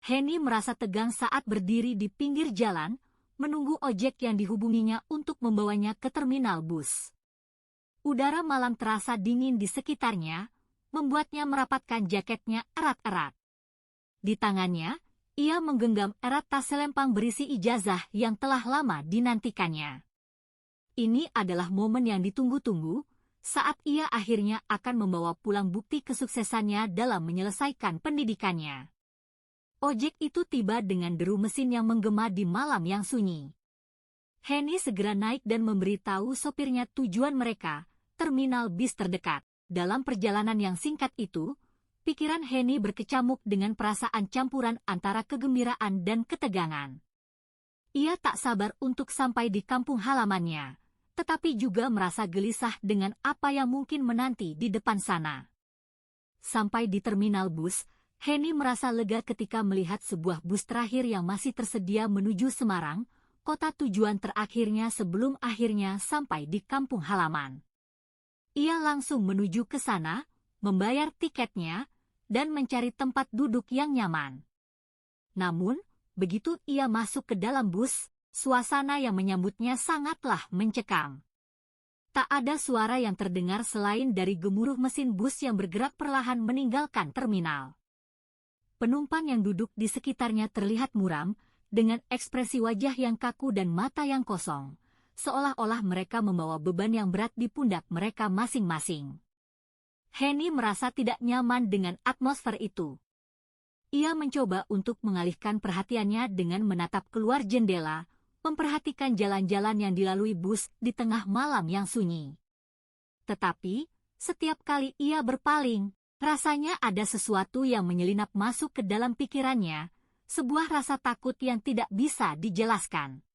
Henny merasa tegang saat berdiri di pinggir jalan, menunggu ojek yang dihubunginya untuk membawanya ke terminal bus. Udara malam terasa dingin di sekitarnya, membuatnya merapatkan jaketnya erat-erat. Di tangannya, ia menggenggam erat tas selempang berisi ijazah yang telah lama dinantikannya. Ini adalah momen yang ditunggu-tunggu, saat ia akhirnya akan membawa pulang bukti kesuksesannya dalam menyelesaikan pendidikannya. Ojek itu tiba dengan deru mesin yang menggema di malam yang sunyi. Henny segera naik dan memberitahu sopirnya tujuan mereka, terminal bis terdekat. Dalam perjalanan yang singkat itu, pikiran Henny berkecamuk dengan perasaan campuran antara kegembiraan dan ketegangan. Ia tak sabar untuk sampai di kampung halamannya, tetapi juga merasa gelisah dengan apa yang mungkin menanti di depan sana. Sampai di terminal bus, Henny merasa lega ketika melihat sebuah bus terakhir yang masih tersedia menuju Semarang, kota tujuan terakhirnya sebelum akhirnya sampai di kampung halaman. Ia langsung menuju ke sana, membayar tiketnya, dan mencari tempat duduk yang nyaman. Namun, begitu ia masuk ke dalam bus, suasana yang menyambutnya sangatlah mencekam. Tak ada suara yang terdengar selain dari gemuruh mesin bus yang bergerak perlahan meninggalkan terminal. Penumpang yang duduk di sekitarnya terlihat muram, dengan ekspresi wajah yang kaku dan mata yang kosong, seolah-olah mereka membawa beban yang berat di pundak mereka masing-masing. Henny merasa tidak nyaman dengan atmosfer itu. Ia mencoba untuk mengalihkan perhatiannya dengan menatap keluar jendela, memperhatikan jalan-jalan yang dilalui bus di tengah malam yang sunyi. Tetapi, setiap kali ia berpaling, rasanya ada sesuatu yang menyelinap masuk ke dalam pikirannya, sebuah rasa takut yang tidak bisa dijelaskan.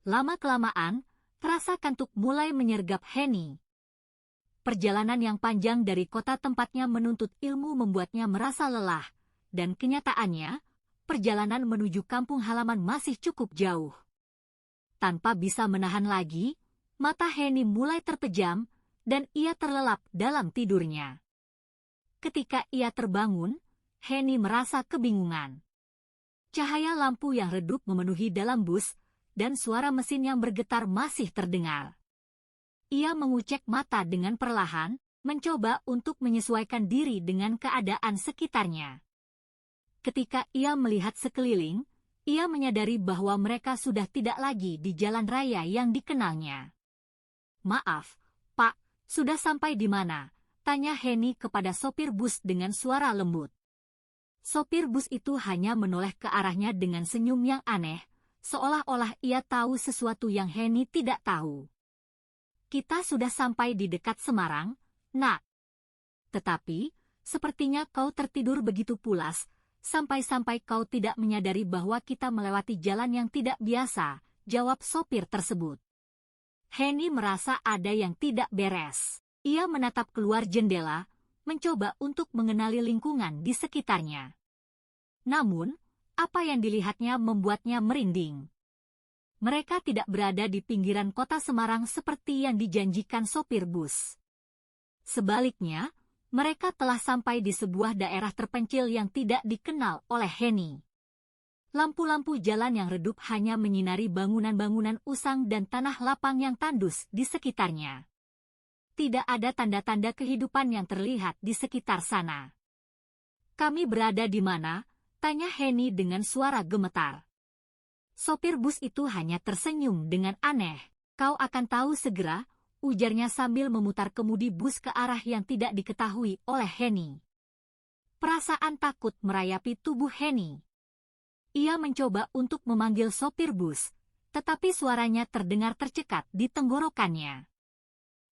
Lama-kelamaan, rasa kantuk mulai menyergap Henny. Perjalanan yang panjang dari kota tempatnya menuntut ilmu membuatnya merasa lelah, dan kenyataannya, perjalanan menuju kampung halaman masih cukup jauh. Tanpa bisa menahan lagi, mata Henny mulai terpejam, dan ia terlelap dalam tidurnya. Ketika ia terbangun, Henny merasa kebingungan. Cahaya lampu yang redup memenuhi dalam bus, dan suara mesin yang bergetar masih terdengar. Ia mengucek mata dengan perlahan, mencoba untuk menyesuaikan diri dengan keadaan sekitarnya. Ketika ia melihat sekeliling, ia menyadari bahwa mereka sudah tidak lagi di jalan raya yang dikenalnya. "Maaf, Pak, sudah sampai di mana?" tanya Henny kepada sopir bus dengan suara lembut. Sopir bus itu hanya menoleh ke arahnya dengan senyum yang aneh, seolah-olah ia tahu sesuatu yang Henny tidak tahu. "Kita sudah sampai di dekat Semarang, Nak. Tetapi, sepertinya kau tertidur begitu pulas, sampai-sampai kau tidak menyadari bahwa kita melewati jalan yang tidak biasa," jawab sopir tersebut. Henny merasa ada yang tidak beres. Ia menatap keluar jendela, mencoba untuk mengenali lingkungan di sekitarnya. Namun, apa yang dilihatnya membuatnya merinding. Mereka tidak berada di pinggiran kota Semarang seperti yang dijanjikan sopir bus. Sebaliknya, mereka telah sampai di sebuah daerah terpencil yang tidak dikenal oleh Henny. Lampu-lampu jalan yang redup hanya menyinari bangunan-bangunan usang dan tanah lapang yang tandus di sekitarnya. Tidak ada tanda-tanda kehidupan yang terlihat di sekitar sana. "Kami berada di mana?" tanya Henny dengan suara gemetar. Sopir bus itu hanya tersenyum dengan aneh. "Kau akan tahu segera," ujarnya sambil memutar kemudi bus ke arah yang tidak diketahui oleh Henny. Perasaan takut merayapi tubuh Henny. Ia mencoba untuk memanggil sopir bus, tetapi suaranya terdengar tercekat di tenggorokannya.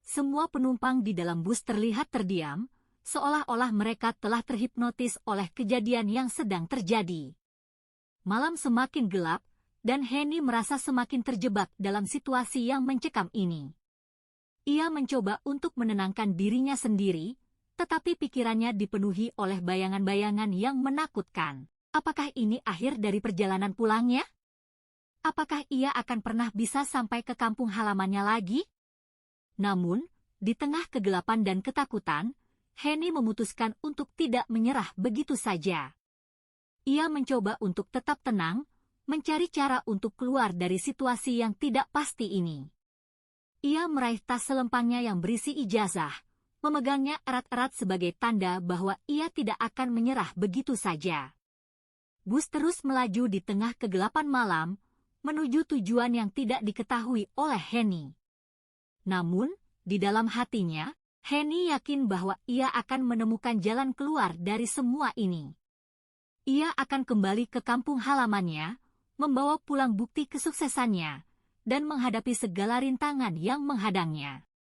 Semua penumpang di dalam bus terlihat terdiam, seolah-olah mereka telah terhipnotis oleh kejadian yang sedang terjadi. Malam semakin gelap, dan Henny merasa semakin terjebak dalam situasi yang mencekam ini. Ia mencoba untuk menenangkan dirinya sendiri, tetapi pikirannya dipenuhi oleh bayangan-bayangan yang menakutkan. Apakah ini akhir dari perjalanan pulangnya? Apakah ia akan pernah bisa sampai ke kampung halamannya lagi? Namun, di tengah kegelapan dan ketakutan, Henny memutuskan untuk tidak menyerah begitu saja. Ia mencoba untuk tetap tenang, mencari cara untuk keluar dari situasi yang tidak pasti ini. Ia meraih tas selempangnya yang berisi ijazah, memegangnya erat-erat sebagai tanda bahwa ia tidak akan menyerah begitu saja. Bus terus melaju di tengah kegelapan malam, menuju tujuan yang tidak diketahui oleh Henny. Namun, di dalam hatinya, Henny yakin bahwa ia akan menemukan jalan keluar dari semua ini. Ia akan kembali ke kampung halamannya, membawa pulang bukti kesuksesannya, dan menghadapi segala rintangan yang menghadangnya.